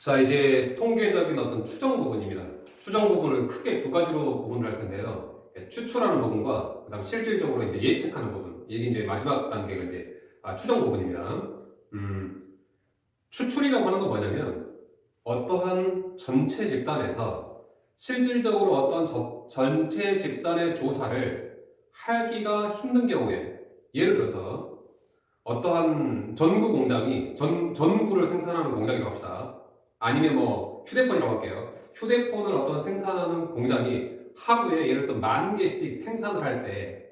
자, 이제 통계적인 어떤 추정 부분입니다. 추정 부분을 크게 두 가지로 구분을 할 텐데요. 추출하는 부분과 그다음 실질적으로 이제 예측하는 부분. 이게 이제 마지막 단계가 이제 추정 부분입니다. 추출이라고 하는 건 뭐냐면 어떠한 전체 집단에서 실질적으로 어떤 전체 집단의 조사를 하기가 힘든 경우에, 예를 들어서 어떠한 전구 공장이 전구를 생산하는 공장이라고 합시다. 아니면 뭐 휴대폰이라고 할게요. 휴대폰을 어떤 생산하는 공장이 하루에 예를 들어서 10,000개씩 생산을 할 때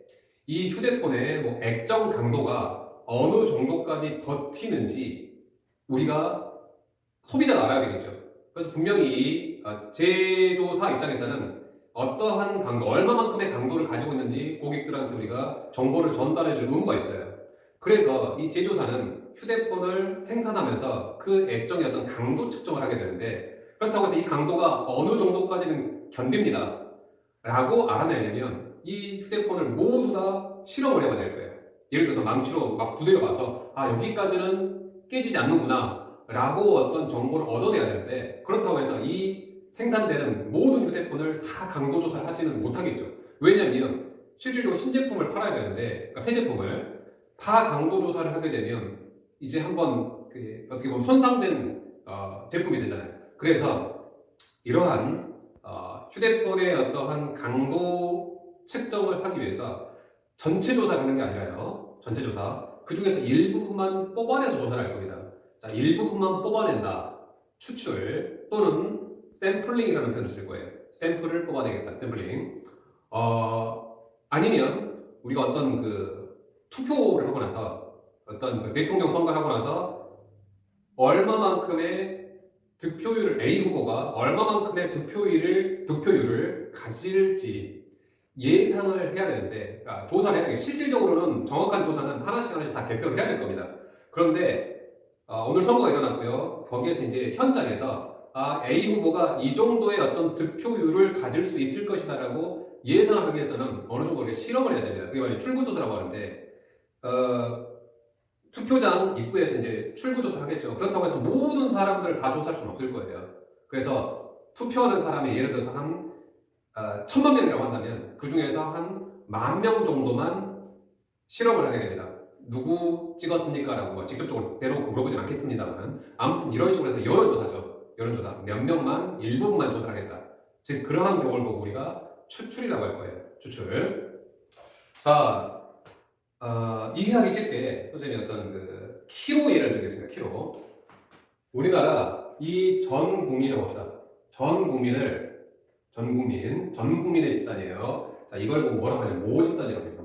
이 휴대폰의 뭐 액정 강도가 어느 정도까지 버티는지 우리가 소비자가 알아야 되겠죠. 그래서 분명히 이 제조사 입장에서는 어떠한 강도, 얼마만큼의 강도를 가지고 있는지 고객들한테 우리가 정보를 전달해 줄 의무가 있어요. 그래서 이 제조사는 휴대폰을 생산하면서 그 액정의 어떤 강도 측정을 하게 되는데, 그렇다고 해서 이 강도가 어느 정도까지는 견딥니다 라고 알아내려면 이 휴대폰을 모두 다 실험을 해봐야 될 거예요. 예를 들어서 망치로 막 두드려 봐서 여기까지는 깨지지 않는구나 라고 어떤 정보를 얻어내야 되는데, 그렇다고 해서 이 생산되는 모든 휴대폰을 다 강도 조사를 하지는 못하겠죠. 왜냐하면 실질적으로 신제품을 팔아야 되는데, 그러니까 새 제품을 다 강도 조사를 하게 되면 이제 한번 어떻게 보면 손상된 제품이 되잖아요. 그래서 이러한 휴대폰의 어떠한 강도 측정을 하기 위해서 전체 조사를 하는 게 아니라요. 전체 조사. 그 중에서 일부분만 뽑아내서 조사를 할 겁니다. 자, 일부분만 뽑아낸다. 추출 또는 샘플링이라는 표현을 쓸 거예요. 샘플을 뽑아내겠다. 샘플링. 아니면 우리가 어떤 투표를 하고 나서 어떤 대통령 선거를 하고 나서 얼마만큼의 득표율을 A 후보가 얼마만큼의 득표율을 가질지 예상을 해야 되는데, 그러니까 조사를 해야 되겠죠. 실질적으로는 정확한 조사는 하나씩 다 개표를 해야 될 겁니다. 그런데 오늘 선거가 일어났고요. 거기에서 이제 현장에서 A 후보가 이 정도의 어떤 득표율을 가질 수 있을 것이다라고 예상을 하기 위해서는 어느 정도 이렇게 실험을 해야 됩니다. 그게 바로 출구조사라고 하는데, 투표장 입구에서 이제 출구조사를 하겠죠. 그렇다고 해서 모든 사람들을 다 조사할 수는 없을 거예요. 그래서 투표하는 사람이 예를 들어서 한 1,000만 명이라고 한다면 그 중에서 한 10,000명 정도만 실험을 하게 됩니다. 누구 찍었습니까? 라고 직접적으로 대놓고 물어보진 않겠습니다만, 아무튼 이런 식으로 해서 여론조사죠. 여론조사. 몇 명만, 일부분만 조사를 하겠다. 즉 그러한 경우를 보고 우리가 추출이라고 할 거예요. 추출. 자, 이해하기 쉽게 선생님이 어떤 키로 예를 들겠습니다. 키로. 우리나라 이 전 국민이라고 합시다. 전 국민의 집단이에요. 자, 이걸 보고 뭐라고 하냐면 모집단이라고 합니다.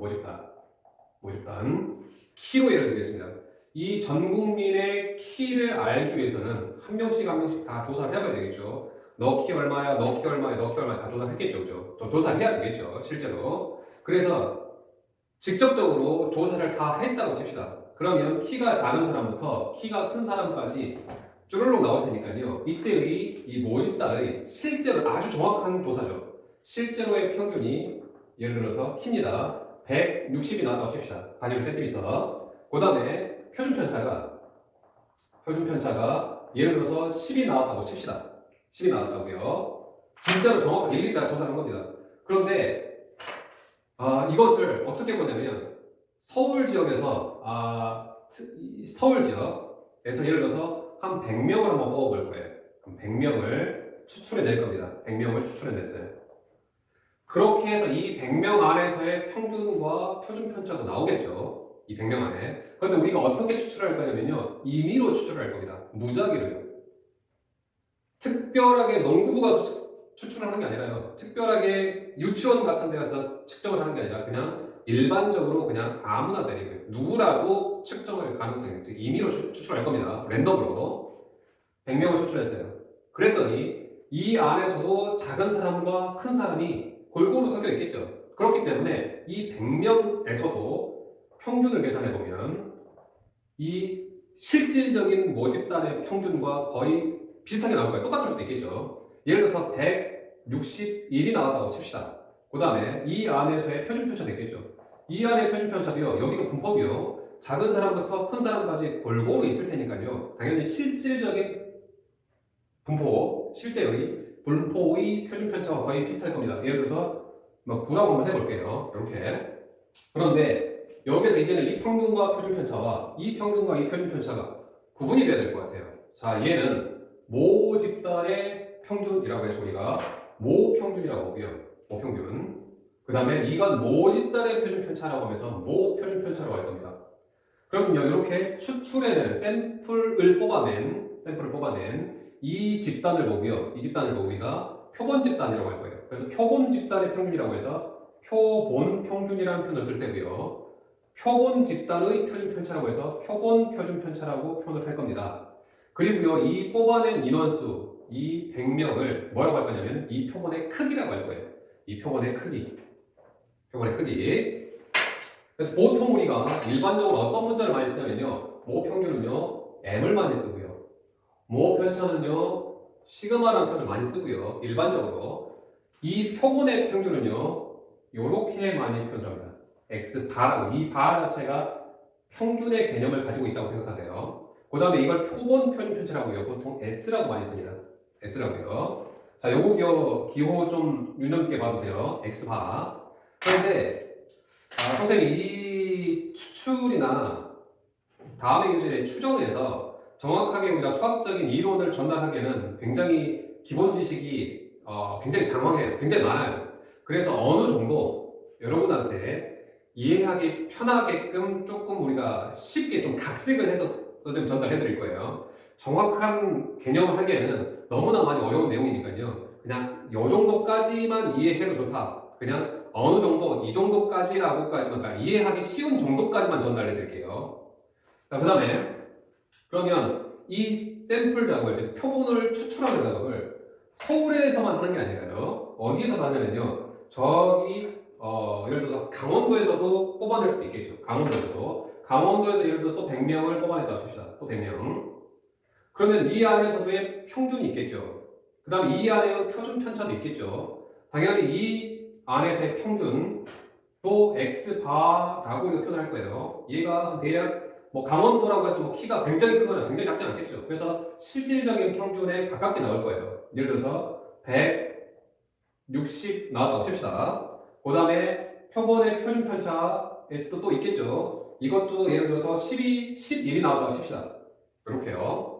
모집단. 키로 예를 들겠습니다. 이 전 국민의 키를 알기 위해서는 한 명씩 다 조사를 해봐야 되겠죠. 너 키 얼마야, 너 키 얼마야, 너 키 얼마야 다 조사를 했겠죠. 그죠? 조사를 해야 되겠죠. 실제로. 그래서 직접적으로 조사를 다 했다고 칩시다. 그러면 키가 작은 사람부터 키가 큰 사람까지 쭈르륵 나올 테니까요. 이때의 이 모집단의 실제로 아주 정확한 조사죠. 실제로의 평균이 예를 들어서 키입니다. 160이 나왔다고 칩시다. 단위 센티미터. 그 다음에 표준편차가 예를 들어서 10이 나왔다고 칩시다. 10이 나왔다고요. 진짜로 정확하게 일일이 다 조사하는 겁니다. 그런데 이것을 어떻게 보냐면 서울 지역에서 예를 들어서 한 100명을 한번 뽑아볼 거예요. 그럼 100명을 추출해낼 겁니다. 100명을 추출해냈어요. 그렇게 해서 이 100명 안에서의 평균과 표준 편차도 나오겠죠. 이 100명 안에. 그런데 우리가 어떻게 추출할 거냐면요. 임의로 추출할 겁니다. 무작위로요. 특별하게 농구부가 추출하는 게 아니라요. 특별하게 유치원 같은 데 가서 측정을 하는 게 아니라 그냥 일반적으로 그냥 아무나 때리고 누구라도 측정할 가능성이 있지. 임의로 추출할 겁니다. 랜덤으로 100명을 추출했어요. 그랬더니 이 안에서도 작은 사람과 큰 사람이 골고루 섞여 있겠죠. 그렇기 때문에 이 100명에서도 평균을 계산해 보면 이 실질적인 모집단의 평균과 거의 비슷하게 나올 거예요. 똑같을 수도 있겠죠. 예를 들어서 161이 나왔다고 칩시다. 그 다음에 이 안에서의 표준편차도 있겠죠. 이 안의 표준편차도요. 여기도 분법이요. 작은 사람부터 큰 사람까지 골고루 있을 테니까요. 당연히 실질적인 분포, 실제의 분포의 표준 편차와 거의 비슷할 겁니다. 예를 들어서 뭐 9라고 한번 해볼게요. 이렇게. 그런데 여기서 이제는 이 평균과 표준 편차와 이 평균과 이 표준 편차가 구분이 돼야 될 것 같아요. 자, 얘는 모 집단의 평균이라고 해서 우리가 모 평균이라고 하고요. 모 평균. 그 다음에 이건 모 집단의 표준 편차라고 하면서 모 표준 편차라고 할 겁니다. 그럼요, 이렇게 추출해낸 샘플을 뽑아낸 이 집단을 보고요. 이 집단을 보고 우리가 표본 집단이라고 할 거예요. 그래서 표본 집단의 평균이라고 해서 표본 평균이라는 표현을 쓸 때고요. 표본 집단의 표준 편차라고 해서 표본 표준 편차라고 표현을 할 겁니다. 그리고요, 이 뽑아낸 인원수, 이 100명을 뭐라고 할 거냐면 이 표본의 크기라고 할 거예요. 이 표본의 크기. 표본의 크기. 그래서 보통 우리가 일반적으로 어떤 문자를 많이 쓰냐면요. 모 평균은요, m을 많이 쓰고요. 모 편차는요, 시그마라는 표현을 많이 쓰고요. 일반적으로. 이 표본의 평균은요, 요렇게 많이 표현을 합니다. x 바라고. 이 바 자체가 평균의 개념을 가지고 있다고 생각하세요. 그 다음에 이걸 표본 표준 편차라고요. 보통 s라고 많이 씁니다. s라고요. 자, 요거 기호 좀 유념있게 봐주세요. x 바. 그런데 선생님, 이 추출이나 다음의 교재의 추정에서 정확하게 우리가 수학적인 이론을 전달하기에는 굉장히 기본 지식이 굉장히 장황해요. 굉장히 많아요. 그래서 어느 정도 여러분한테 이해하기 편하게끔 조금 우리가 쉽게 좀 각색을 해서 선생님 전달해 드릴 거예요. 정확한 개념을 하기에는 너무나 많이 어려운 내용이니까요. 그냥 요 정도까지만 이해해도 좋다. 그냥 어느 정도 이 정도까지라고까지만 그러니까 이해하기 쉬운 정도까지만 전달해 드릴게요. 자, 그 다음에 그러면 이 샘플 작업을 즉 표본을 추출하는 작업을 서울에서만 하는 게 아니라요. 어디에서 하냐면요. 저기 예를 들어서 강원도에서도 뽑아낼 수도 있겠죠. 강원도에서 예를 들어서 또 100명을 뽑아냈다고 칩시다. 또 100명. 그러면 이 안에서도의 평균이 있겠죠. 그 다음에 이 안에 표준 편차도 있겠죠. 당연히 이 안에서의 평균 또 x바라고 표현할 거예요. 얘가 대략 뭐 강원도라고 해서 뭐 키가 굉장히 크거나 굉장히 작지 않겠죠. 그래서 실질적인 평균에 가깝게 나올 거예요. 예를 들어서 160 나왔다고 칩시다. 그 다음에 표본의 표준 편차 S도 또 있겠죠. 이것도 예를 들어서 11이 나왔다고 칩시다. 이렇게요.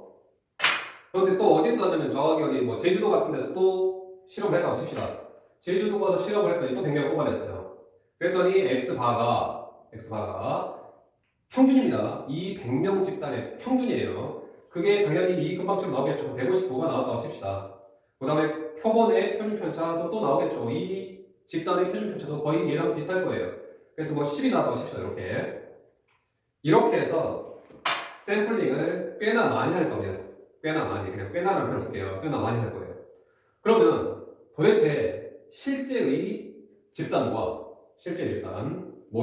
그런데 또 어디서 나냐면 저기 어디 뭐 제주도 같은 데서 또 실험을 했다고 칩시다. 제주도 가서 실험을 했더니 또 100명 뽑아냈어요. 그랬더니 X바가 평균입니다. 이 100명 집단의 평균이에요. 그게 당연히 이 금방처럼 나오겠죠. 159가 나왔다고 칩시다. 그 다음에 표본의 표준 편차도 또 나오겠죠. 이 집단의 표준 편차도 거의 얘랑 비슷할 거예요. 그래서 뭐 10이 나왔다고 칩시다. 이렇게 해서 샘플링을 꽤나 많이 할 겁니다. 그냥 꽤나라는 표현을 쓸게요. 꽤나 많이 할 거예요. 그러면 도대체 실제 집단, 모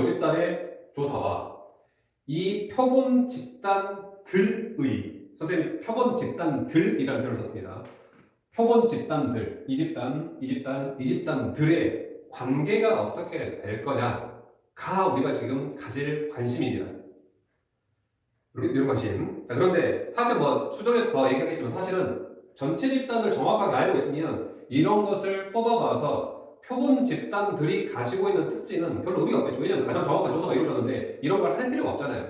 집단의 조사와 이 표본 집단들의, 선생님 표본 집단들이라는 표현을 썼습니다. 표본 집단들, 이 집단들의 관계가 어떻게 될 거냐가 우리가 지금 가질 관심입니다. 이런 관심. 자, 그런데 사실 뭐 추정해서 더 얘기하겠지만 사실은 전체 집단을 정확하게 알고 있으면 이런 것을 뽑아봐서 표본 집단들이 가지고 있는 특징은 별로 의미가 없겠죠. 왜냐하면 가장 정확한 조사가 이루어졌는데 이런 걸 할 필요가 없잖아요.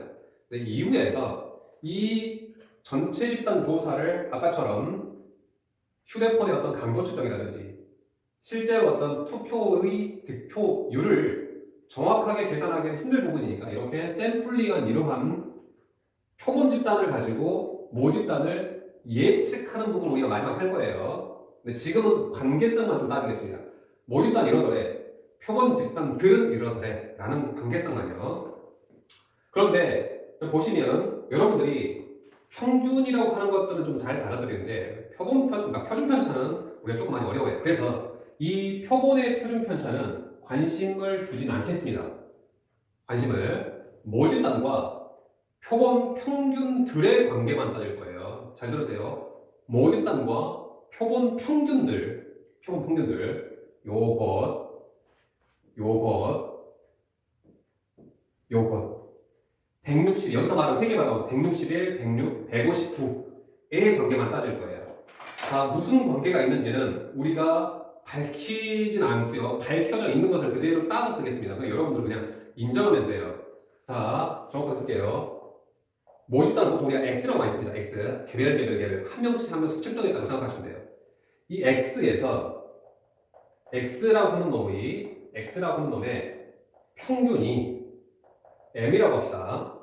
근데 이후에서 이 전체 집단 조사를 아까처럼 휴대폰의 어떤 강도 측정이라든지 실제로 어떤 투표의 득표율을 정확하게 계산하기는 힘들 부분이니까 이렇게 샘플링한 이러한 표본 집단을 가지고 모 집단을 예측하는 부분을 우리가 마지막 할 거예요. 근데 지금은 관계성만 좀 따지겠습니다. 모 집단 이러더래, 표본 집단들은 이러더래 라는 관계성만요. 그런데 보시면 여러분들이 평균이라고 하는 것들은 좀 잘 받아들이는데 그러니까 표준 편차는 우리가 조금 많이 어려워요. 그래서 이 표본의 표준 편차는 관심을 두진 않겠습니다. 모 집단과 표본 평균들의 관계만 따질 거예요. 잘 들으세요. 모 집단과 표본 평균들, 요것 160, 여기서 말하는 세개 말하면 161, 106, 159의 관계만 따질 거예요. 자, 무슨 관계가 있는지는 우리가 밝히진 않고요. 밝혀져 있는 것을 그대로 따서 쓰겠습니다. 그냥 여러분들 그냥 인정하면 돼요. 자, 정확하게 쓸게요. 모집단은 보통 우리가 X라고 많이 씁니다. X. 개별 한 명씩 측정했다고 생각하시면 돼요. 이 X에서 X라고 하는 놈의 평균이 M이라고 합시다.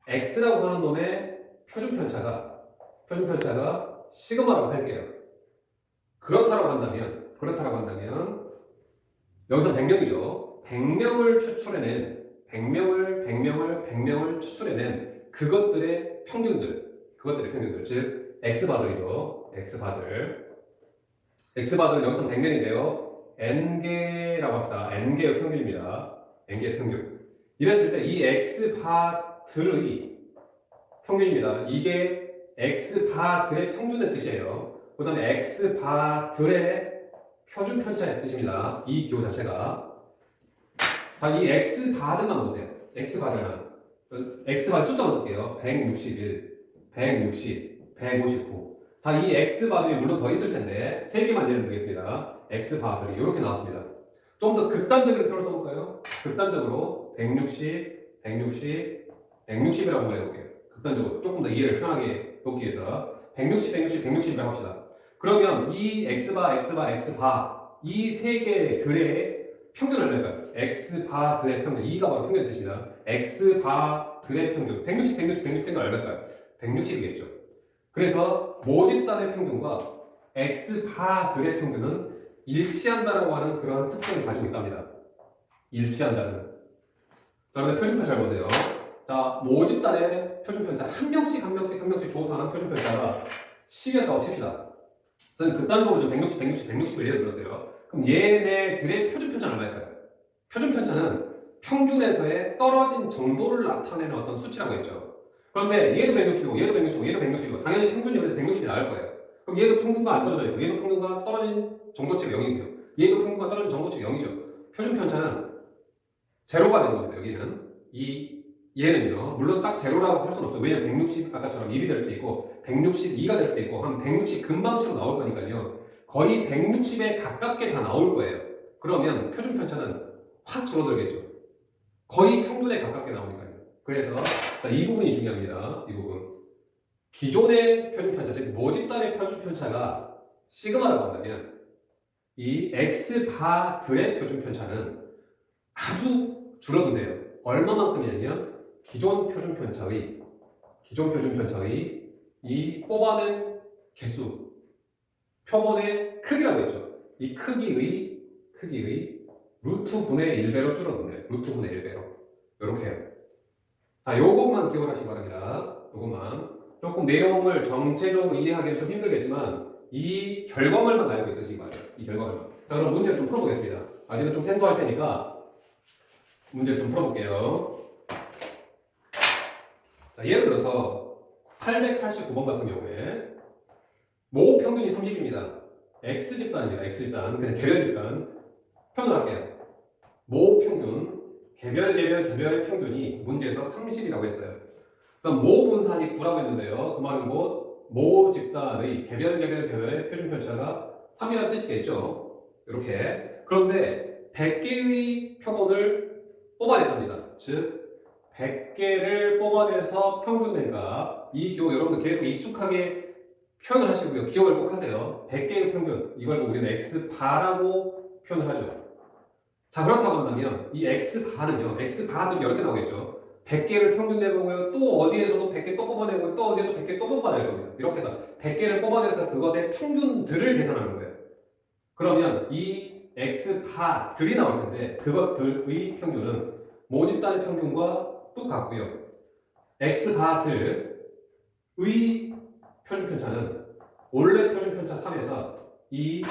X라고 하는 놈의 표준편차가 시그마라고 할게요. 그렇다고 한다면 여기서 100명이죠. 100명을 추출해낸 그것들의 평균들, 즉 X바들이죠. X바들은 여기서 100명인데요. N개라고 합시다. N개의 평균입니다. N개의 평균. 이랬을 때 이 X바들의 평균입니다. 이게 X바들의 평균의 뜻이에요. 그 다음에 X바들의 표준편차의 뜻입니다. 이 기호 자체가. 자, 이 X바들만 보세요. X바들 숫자만 쓸게요. 161, 160, 159. 자, 이 X바들이 물론 더 있을 텐데 3개만 예를 들겠습니다. X바들이 이렇게 나왔습니다. 좀 더 극단적인 표현을 써볼까요? 극단적으로 160, 160이라고 해볼게요. 극단적으로 조금 더 이해를 편하게 돕기 위해서 160이라고 합시다. 그러면 이 X바 이 세 개들의 평균을 얼마일까요? X바들의 평균, 이가 바로 평균의 뜻입니다. X바들의 평균 160 얼마일까요? 160이겠죠. 그래서 모집단의 평균과 X바들의 평균은 일치한다라고 하는 그러한 특징을 가지고 있답니다. 일치한다는. 자, 그런데 표준편 잘 보세요. 자, 모집단의 표준편차 한 명씩 조사하는 표준편차가 10이었다고 칩시다. 저는 극단적으로 좀 160을 예를 들었어요. 그럼 얘네들의 표준편차는 얼마일까요? 표준편차는 평균에서의 떨어진 정도를 나타내는 어떤 수치라고 했죠. 그런데 얘도 160이고 당연히 평균이 여기서 160이 나올 거예요. 그럼 얘도 평균과 안 떨어져 있고 얘도 평균과 떨어진 정도치가 0이고요. 얘도 평균과 떨어진 정도치가 0이죠. 표준편차는 제로가 되는 겁니다. 여기는 얘는요. 물론 딱 제로라고 할 수는 없어요. 왜냐면 160 아까처럼 1이 될 수도 있고 162가 될 수도 있고 한 160 금방치로 나올 거니까요. 거의 160에 가깝게 다 나올 거예요. 그러면 표준편차는 확 줄어들겠죠. 거의 평균에 가깝게 나오니까요. 그래서 자, 이 부분이 중요합니다. 이 부분. 기존의 표준편차, 즉 모집단의 표준편차가 시그마라고 한다면 이 X바들의 표준편차는 아주 줄어든대요. 얼마만큼이냐면 기존 표준편차의 이 뽑아낸 개수, 표본의 크기라고 했죠. 이 크기의 루트 분의 1배로 줄어든대요. 루트 분의 1배로. 이렇게 해요. 자, 요것만 기억하시기 바랍니다. 요것만. 조금 내용을 정체적으로 이해하기는 좀 힘들겠지만 이 결과물만 알고 있으시기 바랍니다. 이 결과물만. 자, 그럼 문제를 좀 풀어보겠습니다. 아직은 좀 생소할 테니까 문제를 좀 풀어볼게요. 자, 예를 들어서 889번 같은 경우에 모 평균이 30입니다. X집단입니다. X집단. 그냥 개별 집단. 표현을 할게요. 모 평균, 개별의 평균이 문제에서 30이라고 했어요. 그럼 모 분산이 9라고 했는데요. 그 말은 모 집단의 개별의 표준편차가 3이라는 뜻이겠죠. 이렇게. 그런데 100개의 표본을 뽑아냈답니다. 즉 100개를 뽑아내서 평균 값, 이 기호 여러분들 계속 익숙하게 표현을 하시고요. 기억을 꼭 하세요. 100개의 평균, 이걸 우리는 X바라고 표현을 하죠. 자, 그렇다고 한다면 이 X바들이 여러 개 나오겠죠. 100개를 평균 내보고요. 또 어디에서도 100개 또 뽑아내고 또 어디에서 100개 또 뽑아낼 겁니다. 이렇게 해서 100개를 뽑아내서 그것의 평균들을 계산하는 거예요. 그러면 이 X바들이 나올 텐데 그것들의 평균은 모집단의 평균과 똑같고요. X바들의 표준편차는 원래 표준편차 3에서 이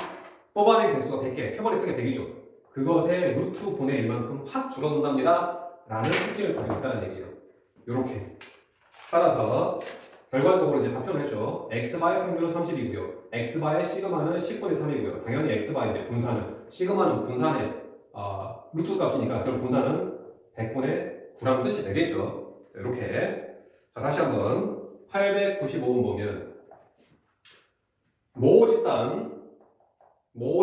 뽑아낸 개수가 100개, 표본의 크기가 100이죠. 그것의 루트 분의 1만큼 확 줄어든답니다. 라는 특징을 가지고 있다는 얘기예요. 이렇게. 따라서 결과적으로 이제 답변을 했죠. X바의 평균은 30이고요. X바의 시그마는 10분의 3이고요. 당연히 X바의 분산은 시그마는 분산의 루트 값이니까 그럼 분산은 100분의 9라는 뜻이 되겠죠. 이렇게. 자, 다시 한번 895번 보면 모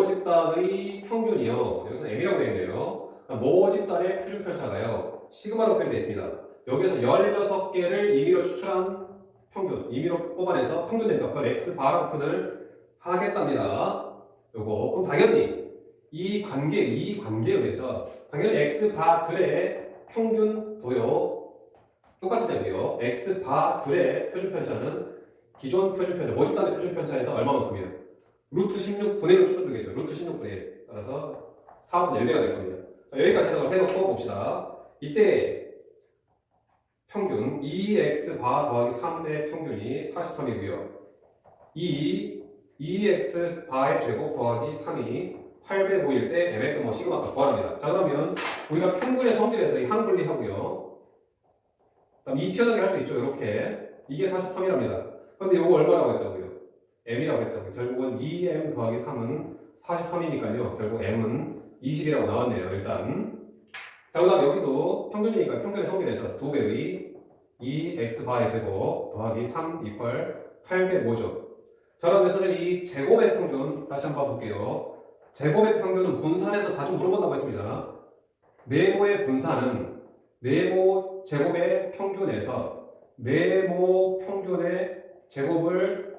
집단의 평균이요. 여기서 m이라고 되어 있네요. 모 집단의 표준 편차가요. 시그마로 표현되어 있습니다. 여기서 16개를 임의로 추출한 평균, 임의로 뽑아내서 평균된 것, 그걸 x바라고 표현을 하겠답니다. 요거. 그럼 당연히 이 관계에 의해서 당연히 x바들의 평균도요. 똑같이 되고요. x바들의 표준 편차는 기존 표준 편차, 모 집단의 표준 편차에서 얼마만큼이에요? 루트 16분의 1로 추정되겠죠. 루트 16분의 1. 따라서 4분의 1배가 될 겁니다. 자, 여기까지 해석을 해놓고 봅시다. 이때 평균 2x 바 더하기 3의 평균이 43이고요. 2x 바의 제곱 더하기 3이 805일 때 m의 뭐 시그마가 구하랍니다. 자, 그러면 우리가 평균의 성질에서 이 한 분리하고요. 그다음 2 튀어나오게 할 수 있죠. 이렇게. 이게 43이랍니다. 그런데 이거 얼마라고 했다고요? m이라고 했다고요. 결국은 2m 더하기 3은 43이니까요. 결국 m은 20이라고 나왔네요. 일단. 자, 그 다음 여기도 평균이니까 평균의 성질에서 2배의 2x 바의 제곱 더하기 3 이퀄 805죠. 자, 그런데 선생님 이 제곱의 평균 다시 한번 볼게요. 제곱의 평균은 분산에서 자주 물어본다고 했습니다. 네모의 분산은 네모 제곱의 평균에서 네모 평균의 제곱을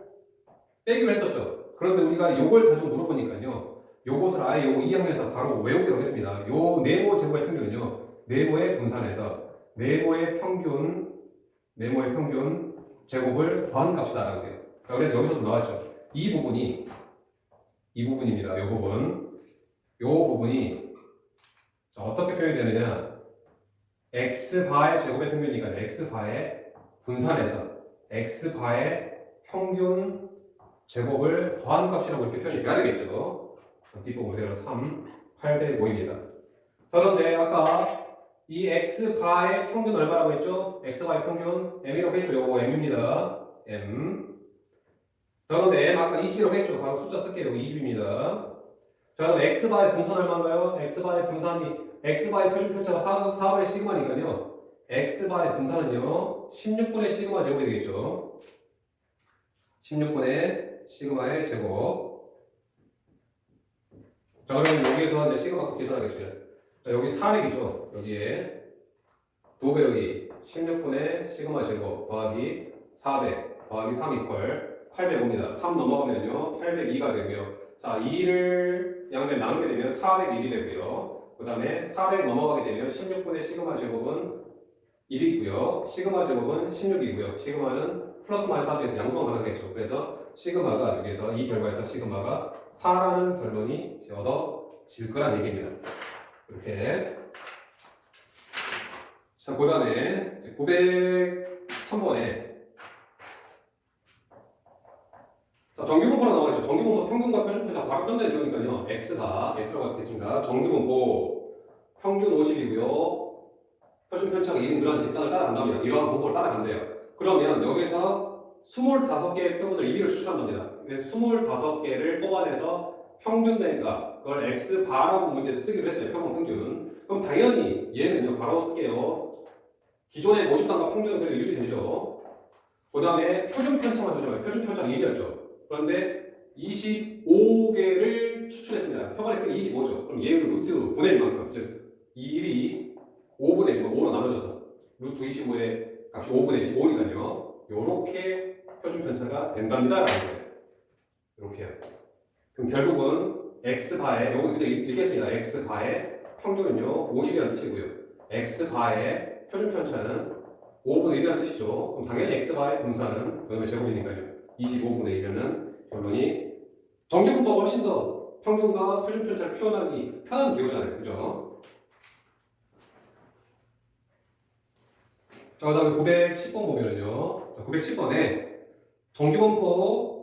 빼기로 했었죠. 그런데 우리가 요걸 자주 물어보니까요. 요것을 아예 요거 이항에서 바로 외우기로 했습니다. 요 네모 제곱의 평균은요. 네모의 분산에서 네모의 평균 제곱을 더한 값이다라고 해요. 자, 그래서 여기서도 나왔죠. 이 부분입니다. 요 부분이 자, 어떻게 표현이 되느냐? x바의 제곱의 평균이니까 x바의 분산에서 x바의 평균 제곱을 더한 값이라고 이렇게 표현이 돼야 되겠죠. 뒷부분 그대로 3, 805입니다. 그런데 아까 이 x바의 평균 얼마라고 했죠? x바의 평균 m이라고 했죠. 요거 m입니다. m. 자, 그런데 m 아까 20이라고 했죠. 바로 숫자 쓸게요. 요거 20입니다. 자, 그럼 x바의 분산 얼마인가요? x바의 분산이 x바의 표준 편차가 4분의 시그마니까요. x바의 분산은요. 16분의 시그마 제곱이 되겠죠. 16분의 시그마의 제곱. 자, 그러면 여기에서 이제 시그마 계산하겠습니다. 자, 여기 400이죠. 여기에 2배의 16분의 시그마 제곱 더하기 400 더하기 3 이퀄 805입니다. 3 넘어가면요. 802가 되고요. 자, 2를 양면 나누게 되면 401이 되고요. 그 다음에 400 넘어가게 되면 16분의 시그마 제곱은 1이고요. 시그마 제곱은 16이고요. 시그마는 플러스 마이너스 중에서 양수가 가능하겠죠. 그래서 시그마가 여기에서 이 결과에서 시그마가 4라는 결론이 얻어질 거란 얘기입니다. 이렇게. 자, 그 다음에 903번에 자, 정규분포로 나와있죠. 정규분포 평균과 표준 편차 바로 편대는 되니까요. x라고 할 수 있습니다. 정규분포 평균 50이고요. 표준 편차가 이런 집단을 따라간답니다. 이러한 분포를 따라간대요. 그러면 여기서 25개의 표본을 임의로 추출한 겁니다. 25개를 뽑아내서 평균된 값, 그걸 x바라고 문제에서 쓰기로 했어요. 평균 평균. 그럼 당연히 얘는요. 바로 쓸게요. 기존의 모집단과 평균은 그대로 유지되죠. 그 다음에 표준 편차만 조정해요. 표준 편차가 2였죠. 그런데 25개를 추출했습니다. 평균의 크기 25죠. 그럼 얘는 루트 분의 1만큼, 즉 1이 5분의 1, 5로 나눠져서 루트 25의 값이 5분의 1, 5니까요. 요렇게 표준 편차가 된답니다. 라는 거예요. 이렇게요. 그럼 결국은 x바의, 요거 그대로 읽겠습니다. x바의 평균은요, 50이라는 뜻이고요. x바의 표준 편차는 5분의 1이라는 뜻이죠. 그럼 당연히 x바의 분산은 왜냐면 제곱이니까요. 25분의 1이라는 결론이 정규분포가 훨씬 더 평균과 표준 편차를 표현하기 편한 기호잖아요. 그죠? 자, 그 다음에 910번 보면은요. 910번에 정규분포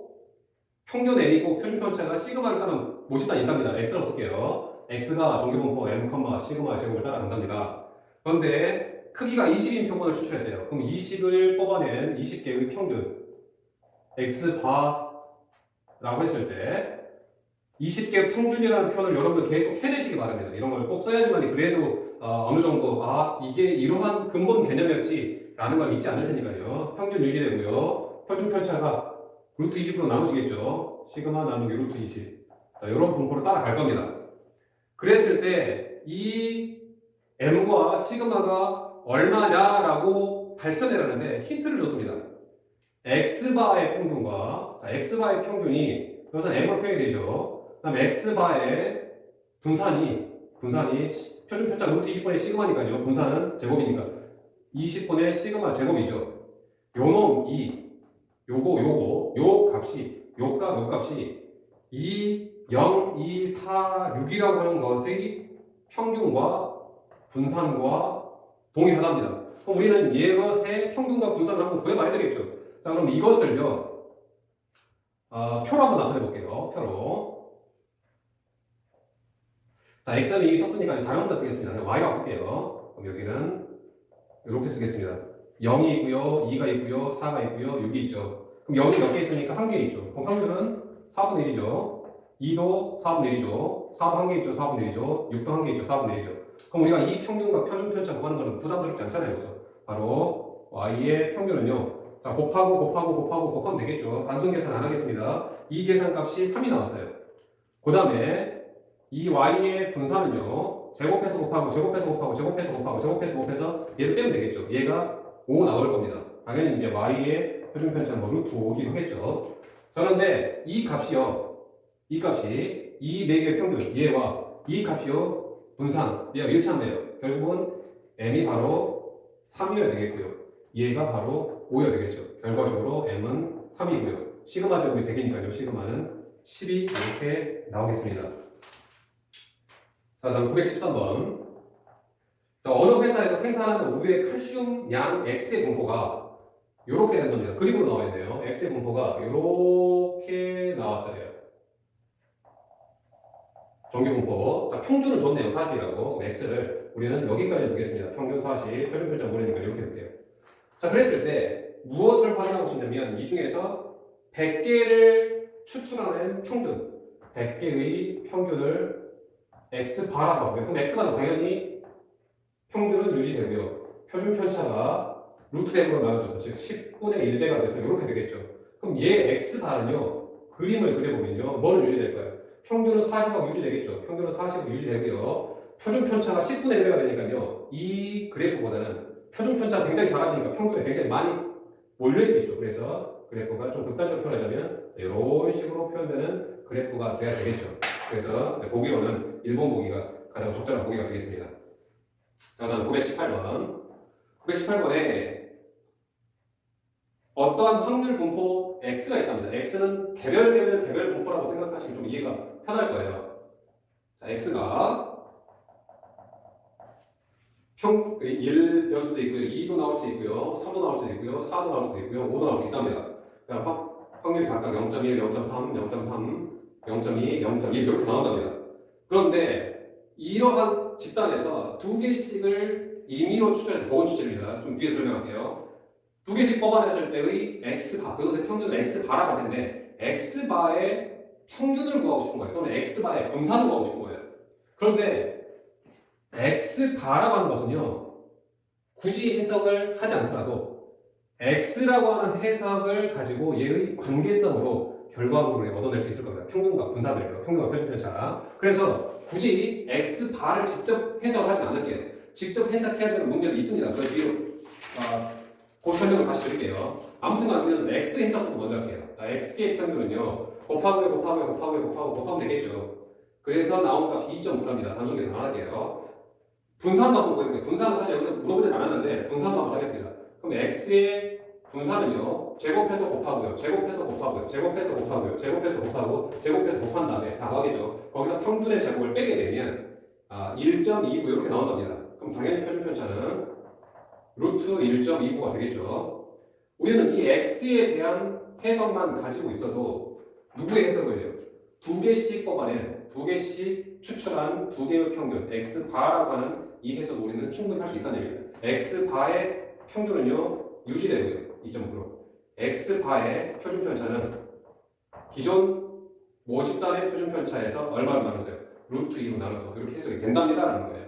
평균 n이고 표준 편차가 시그마를 따른 모집단이 있답니다. x라고 쓸게요. x가 정규분포 m, 시그마 제곱을 따라간답니다. 그런데 크기가 20인 표본을 추출했대요. 그럼 20을 뽑아낸 20개의 평균 x바라고 했을 때 20개 평균이라는 표현을 여러분들 계속 해내시기 바랍니다. 이런 걸 꼭 써야지만 그래도 어느 정도 이게 이러한 근본 개념이었지 라는 걸 잊지 않을 테니까요. 평균 유지되고요. 표준 편차가 루트 20으로 나눠지겠죠. 시그마 나누기 루트 20. 자, 이런 분포로 따라갈 겁니다. 그랬을 때 이 m과 시그마가 얼마냐라고 밝혀내라는데 힌트를 줬습니다. x바의 평균과 자, x바의 평균이 여기서 m으로 표현이 되죠. 그 다음에 x바의 분산이 표준 편차 루트 20분의 시그마니까요. 분산은 제곱이니까 20분의 시그마 제곱이죠. 요놈 2 요 값이 요 값이 2 0, 2, 4, 6이라고 하는 것의 평균과 분산과 동일하답니다. 그럼 우리는 이것의 평균과 분산을 한번 구해봐야 되겠죠. 자, 그럼 이것을요, 표로 한번 나타내 볼게요. 표로. 자, x는 이미 썼으니까 다른 것도 쓰겠습니다. y라고 쓸게요. 그럼 여기는 이렇게 쓰겠습니다. 0이 있고요, 2가 있고요, 4가 있고요, 6이 있죠. 그럼 0이 몇 개 있으니까 한 개 있죠. 그럼 확률은 4분의 1이죠. 2도 4분의 1이죠. 4도 한 개 있죠. 4분의 1이죠. 6도 한 개 있죠. 4분의 1이죠. 그럼 우리가 이 평균과 표준 편차 구하는 거는 부담스럽지 않잖아요. 그죠? 바로 y의 평균은요. 자, 곱하면 되겠죠. 단순 계산 안 하겠습니다. 이 계산값이 3이 나왔어요. 그 다음에 이 y의 분산은요. 제곱해서 곱해서 얘를 빼면 되겠죠. 얘가 5 나올 겁니다. 당연히 이제 y의 표준 편차는 뭐 루트 5기도 하겠죠. 그런데 이 값이 이 네 개의 평균 얘와 이 값이요 분산 얘가 일치한대요. 결국은 m이 바로 3이어야 되겠고요. 얘가 바로 5여야 되겠죠. 결과적으로 m은 3이고요. 시그마 제곱이 100이니까요. 시그마는 10이 이렇게 나오겠습니다. 자, 다음 913번. 자, 어느 회사에서 생산하는 우유의 칼슘 양 X의 분포가 이렇게 된 겁니다. 그림으로 나와 있네요. X의 분포가 이렇게 나왔다래요. 정규 분포. 자, 평균은 좋네요. 40이라고. X를 우리는 여기까지 두겠습니다. 평균 40, 표준 편차 모르니까 이렇게 둘게요. 자, 그랬을 때 무엇을 확인하고 싶냐면 이 중에서 100개를 추출하는 평균, 100개의 평균을 X바라고 하고요. 그럼 X바는 당연히 평균은 유지되고요. 표준 편차가 루트 m으로 나눠져서 즉 10분의 1배가 돼서 이렇게 되겠죠. 그럼 얘 X바는요. 그림을 그려보면요. 뭐는 유지될까요? 평균은 40하고 유지되겠죠. 평균은 40하고 유지되고요. 표준 편차가 10분의 1배가 되니까요. 이 그래프보다는 표준 편차가 굉장히 작아지니까 평균에 굉장히 많이 몰려있겠죠. 그래서 그래프가 좀 극단적으로 표현하자면 이런 식으로 표현되는 그래프가 돼야 되겠죠. 그래서 보기로는 일본 보기가 가장 적절한 보기가 되겠습니다. 자, 다음 918번. 918번에 어떠한 확률 분포 X가 있답니다. X는 개별 분포라고 생각하시면 좀 이해가 편할 거예요. 자, X가 1일 수도 있고요, 2도 나올 수 있고요, 3도 나올 수 있고요, 4도 나올 수 있고요, 5도 나올 수 있답니다. 확률이 각각 0.1, 0.3, 0.3, 0.2, 0.1 이렇게 나온답니다. 그런데 이러한 집단에서 두 개씩을 임의로 추출해서 보건 추출입니다. 좀 뒤에 설명할게요. 두 개씩 뽑아냈을 때의 X바, 그것의 평균은 X바라고 할 텐데 X바의 평균을 구하고 싶은 거예요. 또는 X바의 분산을 구하고 싶은 거예요. 그런데 X바라고 하는 것은요, 굳이 해석을 하지 않더라도 X라고 하는 해석을 가지고 얘의 관계성으로 결과물을 얻어낼 수 있을 겁니다. 평균과 분산을요. 평균과 표준 편차. 그래서 굳이 X바를 직접 해석하지 않을게요. 직접 해석해야 되는 문제도 있습니다. 그 뒤로 그 설명을 다시 드릴게요. 아무튼 우리는 X 해석부터 먼저 할게요. 자, X의 평균은요. 곱하면 되겠죠. 그래서 나온 값이 2.9랍니다. 단순 계산 안 할게요. 분산도 한번 보여볼게요. 분산은 사실 여기서 물어보진 않았는데 분산도 한번 하겠습니다. 그럼 X의 분산은요. 제곱해서 곱하고요. 제곱해서 곱한 다음에 다 더하겠죠. 거기서 평균의 제곱을 빼게 되면 1.29 이렇게 나온답니다. 그럼 당연히 표준 편차는 루트 1.29가 되겠죠. 우리는 이 X에 대한 해석만 가지고 있어도 누구의 해석을요? 두 개씩 뽑아낸, 두 개씩 추출한 두 개의 평균 X바라고 하는 이 해석을 우리는 충분히 할 수 있다는 얘기입니다. X바의 평균은요 유지되고요. 2.9로 X바의 표준 편차는 기존 모집단의 표준 편차에서 얼마를 나눴어요? 루트 2로 나눠서 이렇게 해석이 된답니다라는 거예요.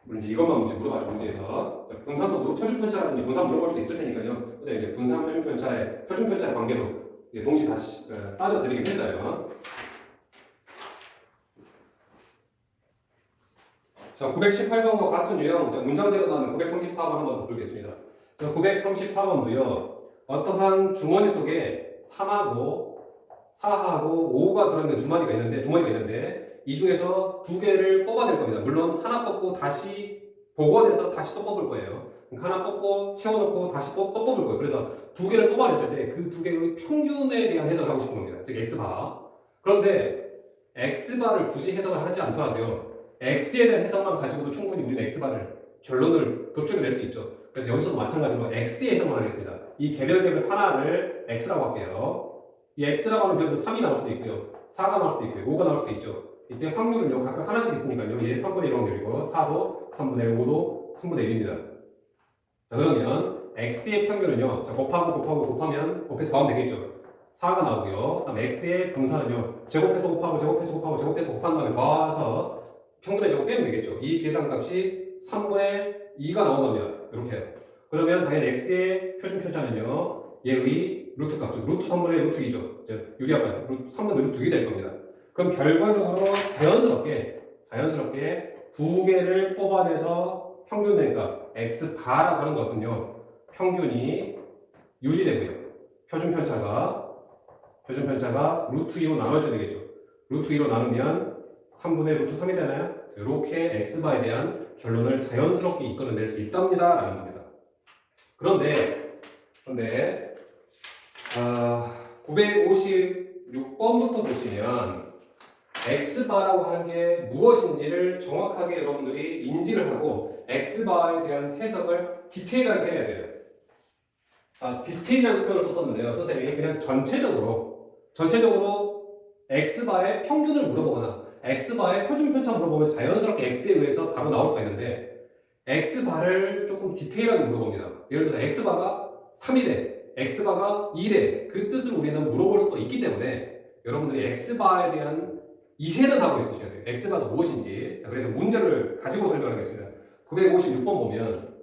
물론 이것만 문제 물어봐줘. 문제에서 분산도 표준 편차라든지 분산 물어볼 수 있을 테니까요. 그래서 이제 분산 표준 편차의 관계도 동시에 다시 따져드리긴 했어요. 자, 918번과 같은 유형, 문장대로 나오는 934번 한번 더 풀겠습니다. 934번도요, 어떠한 주머니 속에 3하고 4하고 5가 들어있는 주머니가 있는데, 이 중에서 두 개를 뽑아낼 겁니다. 물론 하나 뽑고 다시 복원해서 다시 또 뽑을 거예요. 하나 뽑고 채워놓고 다시 또 뽑을 거예요. 그래서 두 개를 뽑아냈을 때 그 두 개의 평균에 대한 해석을 하고 싶은 겁니다. 즉 X바. 그런데 X바를 굳이 해석을 하지 않더라도요. X에 대한 해석만 가지고도 충분히 우리는 X바를 결론을 도출해낼 수 있죠. 그래서 여기서도 마찬가지로 X의 해석만 하겠습니다. 이 개별 하나를 X라고 할게요. 이 X라고 하는 변수 3이 나올 수도 있고요. 4가 나올 수도 있고요. 5가 나올 수도 있죠. 이때 확률은요, 각각 하나씩 있으니까요. 얘 3분의 1 확률이고, 4도 3분의 1, 5도 3분의 1입니다. 자, 그러면 X의 평균은요, 곱하면 곱해서 더하면 되겠죠. 4가 나오고요. 그 다음에 X의 분산은요, 제곱해서 곱한 다음에 더해서 평균의 제곱 빼면 되겠죠. 이 계산값이 3분의 2가 나온답니다. 이렇게요. 그러면 당연히 X의 표준 편차는요, 얘의 루트 값, 즉 루트 3분의 루트 2죠. 유리합에서 3분의 루트 2이 될 겁니다. 그럼 결과적으로 자연스럽게 두 개를 뽑아내서 평균 값 X바라고 하는 것은요, 평균이 유지되고요. 표준 편차가 루트 2로 나눠져야 되겠죠. 루트 2로 나누면 3분의 루트 3이 되나요? 이렇게 X바에 대한 결론을 자연스럽게 이끌어낼 수 있답니다. 라는 겁니다. 그런데 956번부터 보시면 X바라고 하는 게 무엇인지를 정확하게 여러분들이 인지를 하고 X바에 대한 해석을 디테일하게 해야 돼요. 디테일이라는 표현을 썼었는데요. 선생님이 그냥 전체적으로 X바의 평균을 물어보거나 X바의 표준 편차 물어보면 자연스럽게 X에 의해서 바로 나올 수가 있는데 X바를 조금 디테일하게 물어봅니다. 예를 들어서 X바가 3이래, X바가 2래, 그 뜻을 우리는 물어볼 수도 있기 때문에 여러분들이 X바에 대한 이해는 하고 있으셔야 돼요. X바가 무엇인지. 자, 그래서 문제를 가지고 설명하겠습니다. 956번 보면,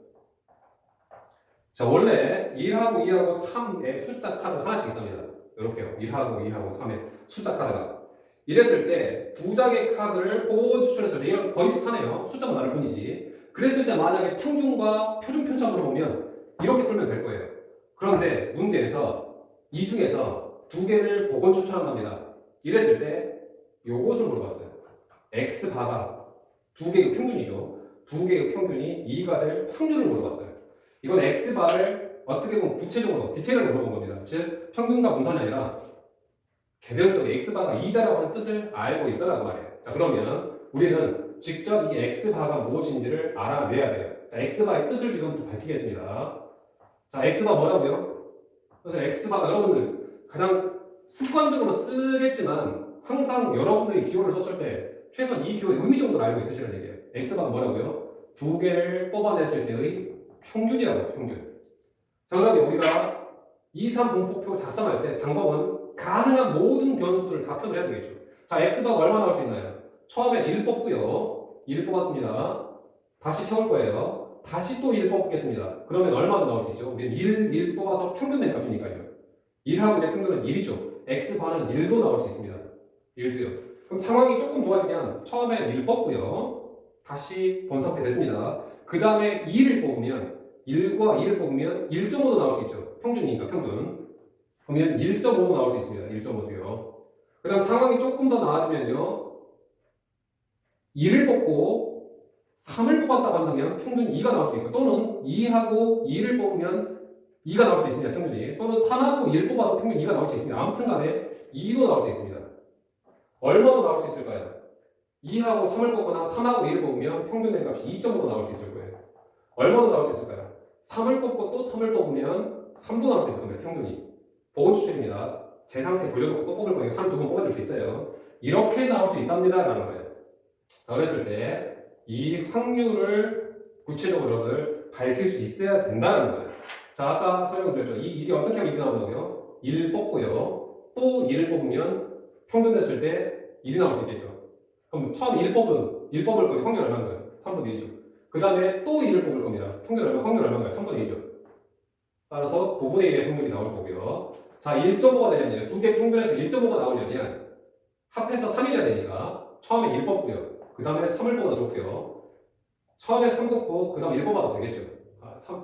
자, 원래 1하고 2하고 3의 숫자 카드 하나씩 있답니다. 이렇게요. 1하고 2하고 3의 숫자 카드가. 이랬을 때 두 장의 카드를 뽑아 추출했을 때 이건 거의 비슷하네요. 숫자만 다를 뿐이지. 그랬을 때 만약에 평균과 표준 편차로 보면 이렇게 풀면 될 거예요. 그런데 문제에서 이 중에서 두 개를 복원 추출한답니다. 이랬을 때 요것을 물어봤어요. X바가 두 개의 평균이죠. 두 개의 평균이 2가 될 확률을 물어봤어요. 이건 X바를 어떻게 보면 구체적으로 디테일하게 물어본 겁니다. 즉 평균과 분산이 아니라 개별적인 X바가 2다라고 하는 뜻을 알고 있어라고 말해요. 자, 그러면 우리는 직접 이 X바가 무엇인지를 알아내야 돼요. 자, X바의 뜻을 지금부터 밝히겠습니다. 자, X바 뭐라고요? 그래서 X바가 여러분들 가장 습관적으로 쓰겠지만 항상 여러분들이 기호를 썼을 때 최소한 이 기호의 의미 정도를 알고 있으시라는 얘기예요. X바가 뭐라고요? 두 개를 뽑아냈을 때의 평균이라고요. 평균. 자, 그러면 우리가 2, 3 분포표 작성할 때 방법은 가능한 모든 변수들을 다 표현을 해야 되겠죠. 자, X바가 얼마 나올 수 있나요? 처음에 1 뽑고요. 1 뽑았습니다. 다시 채울 거예요. 다시 또 1 뽑겠습니다. 그러면 얼마나 나올 수 있죠? 우리는 1 뽑아서 평균 낸 값이니까요. 1하고 내 평균은 1이죠. X바는 1도 나올 수 있습니다. 1도요. 그럼 상황이 조금 좋아지면 처음에 1 뽑고요. 다시 번석대 됐습니다. 그 다음에 2를 뽑으면 1과 2를 뽑으면 1.5도 나올 수 있죠. 평균이니까 평균. 그러면 1.5도 나올 수 있습니다. 1.5도요. 그 다음 상황이 조금 더 나아지면요. 2를 뽑고 3을 뽑았다고 한다면 평균 2가 나올 수 있고 또는 2하고 2를 뽑으면 2가 나올 수 있습니다. 평균이. 또는 3하고 1을 뽑아도 평균 2가 나올 수 있습니다. 아무튼 간에 2도 나올 수 있습니다. 얼마나 나올 수 있을까요? 2하고 3을 뽑거나 3하고 2를 뽑으면 평균 낸 값이 2.5도 나올 수 있을 거예요. 얼마나 나올 수 있을까요? 3을 뽑고 또 3을 뽑으면 3도 나올 수 있을 겁니다. 평균이. 보건 추출입니다. 제 상태 돌려놓고 또 뽑을 거니까 3 두 번 뽑아줄 수 있어요. 이렇게 나올 수 있답니다. 라는 거예요. 그랬을 때 이 확률을 구체적으로 밝힐 수 있어야 된다는 거예요. 자, 아까 설명드렸죠. 이 일이 어떻게 하면 1이 나온다고요? 1을 뽑고요. 또 2를 뽑으면 평균 됐을 때 1이 나올 수 있겠죠. 그럼 처음 1 뽑을 거예요. 확률 얼마인가요? 3분의 2죠. 그 다음에 또 2를 뽑을 겁니다. 확률 얼마인가요? 3분의 2죠. 따라서 9분의 1의 확률이 나올 거고요. 자, 1.5가 되려면 두 개 평균에서 1.5가 나오려면 합해서 3이어야 되니까 처음에 1 뽑고요. 그 다음에 3을 뽑아도 좋고요. 처음에 3 뽑고 그 다음에 1 뽑아도 되겠죠.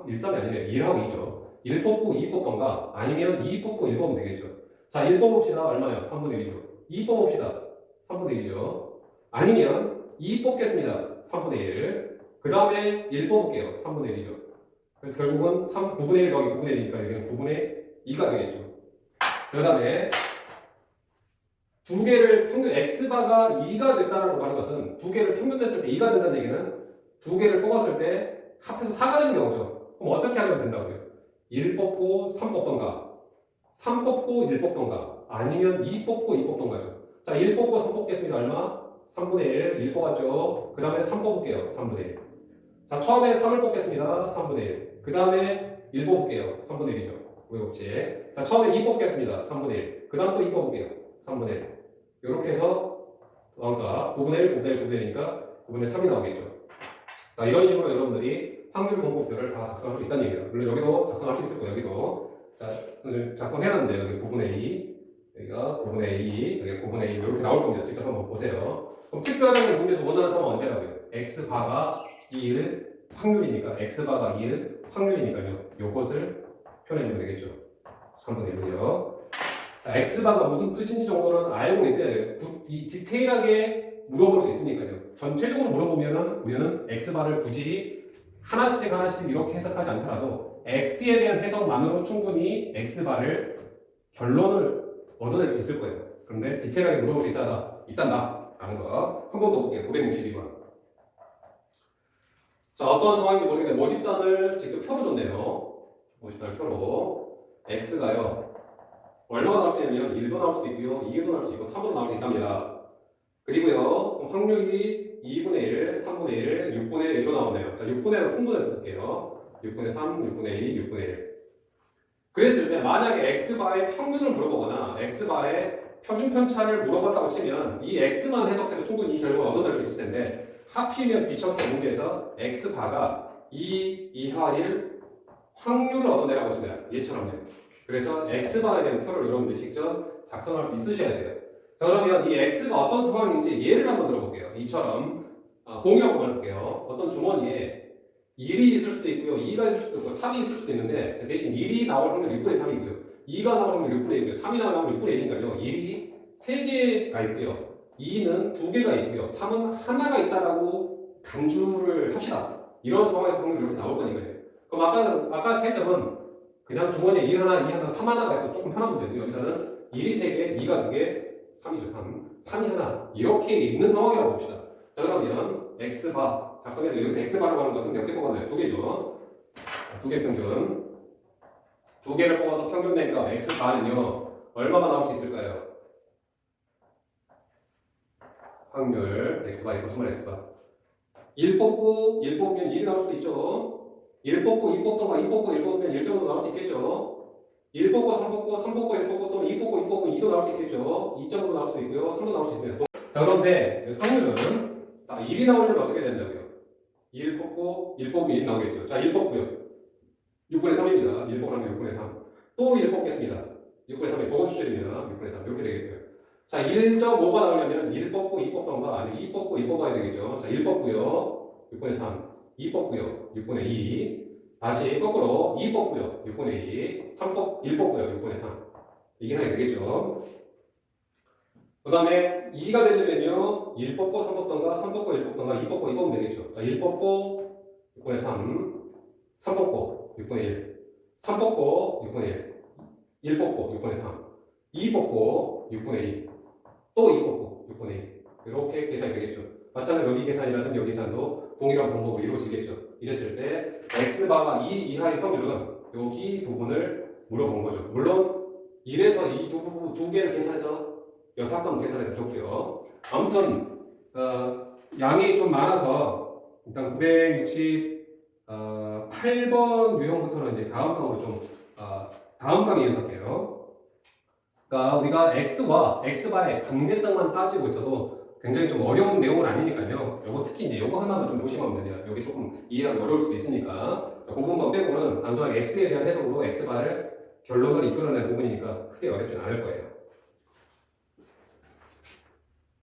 1, 3이 아니네요. 1하고 2죠. 1 뽑고 2 뽑던가 아니면 2 뽑고 1 뽑으면 되겠죠. 자, 1 뽑읍시다. 얼마요? 3분의 1이죠. 2 뽑읍시다. 3분의 1이죠. 아니면 2 뽑겠습니다. 3분의 1. 그 다음에 1 뽑을게요. 3분의 1이죠. 그래서 결국은 9분의 1 더하기 9분의 1이니까 여기는 9분의 2가 되겠죠. 그 다음에 두 개를 평균 x바가 2가 됐다라고 하는 것은 두 개를 평균 냈을 때 2가 된다는 얘기는 두 개를 뽑았을 때 합해서 4가 되는 경우죠. 그럼 어떻게 하면 된다고요? 1 뽑고 3 뽑던가 3 뽑고 1 뽑던가 아니면 2 뽑고 2 뽑던가죠. 자, 1 뽑고 3 뽑겠습니다. 얼마? 3분의 1 뽑았죠. 그 다음에 3 뽑을게요. 3분의 1. 자, 처음에 3을 뽑겠습니다. 3분의 1. 그 다음에 1 뽑을게요. 3분의 1이죠. 우회법칙. 자, 처음에 2 뽑겠습니다. 3분의 1. 그 다음 또 2 뽑을게요. 3분의 1. 이렇게 해서 그러니까 9분의 1, 9분의 1, 9분의 1이니까 9분의 3이 나오겠죠. 자, 이런 식으로 여러분들이 확률 분포표를 다 작성할 수 있다는 얘기입니다. 물론 여기도 작성할 수 있을 거예요. 여기도. 자, 선생님 작성해놨는데 여기 9분의 2, 여기가 9분의 2, 여기 9분의 1 이렇게 나올 겁니다. 직접 한번 보세요. 그럼 특별하게 문제에서 원하는 상황은 언제라고요? x바가 2일 확률이니까 x바가 2일 확률이니까요. 요것을 표현해주면 되겠죠. 3분의 1이요. 자, x바가 무슨 뜻인지 정도는 알고 있어야 돼요. 디테일하게 물어볼 수 있으니까요. 전체적으로 물어보면은 우리는 x바를 굳이 하나씩 하나씩 이렇게 해석하지 않더라도 x에 대한 해석만으로 충분히 x바를 결론을 얻어낼 수 있을 거예요. 그런데 디테일하게 물어볼 수 있단다라는 거 한 번 더 볼게요. 962번. 자, 어떤 상황인지 모르겠는데 모집단을 직접 표로 줬네요. 모집단을 표로 x가요. 얼마가 나올 수 있냐면 1도 나올 수도 있고요. 2도 나올 수 있고 3도 나올 수 있답니다. 그리고요. 확률이 2분의 1, 3분의 1, 6분의 1로 나오네요. 자, 6분의 1로 통분해서 쓸게요. 6분의 3, 6분의 2, 6분의 1. 그랬을 때 만약에 x바의 평균을 물어보거나 x바의 표준 편차를 물어봤다고 치면 이 x만 해석해도 충분히 이 결과를 얻어낼 수 있을 텐데 하필이면 귀찮게 문제에서 x바가 2 이하 1 확률을 얻어내라고 했습니다. 얘처럼요. 그래서 x바에 대한 표를 여러분들이 직접 작성할 수 있으셔야 돼요. 자, 그러면 이 x가 어떤 상황인지 예를 한번 들어볼게요. 이처럼 공유 한번 해볼게요. 어떤 주머니에 1이 있을 수도 있고요. 2가 있을 수도 있고 3이 있을 수도 있는데 대신 1이 나올 확률 6분의 3이고요. 2가 나올 확률 6분의 1이고요. 3이 나올 확률 6분의 1이니까요. 1이 3개가 있고요. 2는 2개가 있고요. 3은 하나가 있다라고 간주를 합시다. 이런 상황에서 확률이 이렇게 나올 거니까요. 그럼 아까 채점은 그냥 주머니에 1 하나, 2 하나, 3 하나가 있어서 조금 편한 문제인데 여기서는 1이 3개, 2가 2개, 3이죠. 3이 하나 이렇게 있는 상황이라고 봅시다. 자, 그러면 x바 작성해도 여기서 x바라고 하는 것은 몇 개 뽑았나요? 2개죠. 2개 평균. 2개를 뽑아서 평균 내니까 x바는요 얼마가 나올 수 있을까요? 확률 x바 이거 스몰 x바 1 뽑고 1 뽑으면 1이 나올 수도 있죠. 1 뽑고 2 뽑던가 2 뽑고 1 뽑으면 1점도 나올 수 있겠죠. 1 뽑고 3 뽑고 3 뽑고 1 뽑고 또는 2 뽑고 2 뽑으면 2도 나올 수 있겠죠. 2점도 나올 수 있고요. 3도 나올 수 있습니다. 자, 그런데 확률은 1이 나오려면 어떻게 된다고요? 1 뽑고 1 뽑으면 1 나오겠죠. 자, 1 뽑고요. 6분의 3입니다. 1 뽑으면 6분의 3. 또 1 뽑겠습니다. 6분의 3이 보건 추출입니다. 6분의 3 이렇게 되겠고요. 자, 1.5가 나오려면 1 뽑고 2 뽑던가 아니면 2 뽑고 2 뽑아야 되겠죠. 자, 1 뽑고요. 6분의 3. 2 뽑고요. 6분의 2. 다시 거꾸로 2 뽑고요. 6분의 2. 1 뽑고요. 6분의 3. 이게 하게 되겠죠. 그 다음에 2가 되려면요 1 뽑고 3 뽑던가 3 뽑고 1 뽑던가 2 뽑고 2 뽑으면 되겠죠. 자, 1 뽑고 6분의 3 3 뽑고 6분의 1 3 뽑고 6분의 1 1 뽑고 6분의 3 2 뽑고 6분의 2 또 2 뽑고 6분의 2 이렇게 계산이 되겠죠. 마찬가지로 여기 계산이라든지 여기 계산도 동일한 방법으로 이루어지겠죠. 이랬을 때 x바가 2 이하의 확률은 여기 부분을 물어본 거죠. 물론 1에서 이 두 개를 계산해서 역사건 계산해도 좋고요. 아무튼 양이 좀 많아서 일단 968번 유형부터는 이제 다음 강으로 좀 다음 강의 이어서 할게요. 그러니까 우리가 x와 x바의 관계성만 따지고 있어도 굉장히 좀 어려운 내용은 아니니까요. 요거 특히 이제 요거 하나만 좀 보시면 됩니다. 여기 조금 이해하기 어려울 수도 있으니까 그 부분만 빼고는 단순하게 x에 대한 해석으로 x바를 결론을 이끌어낼 부분이니까 크게 어렵진 않을 거예요.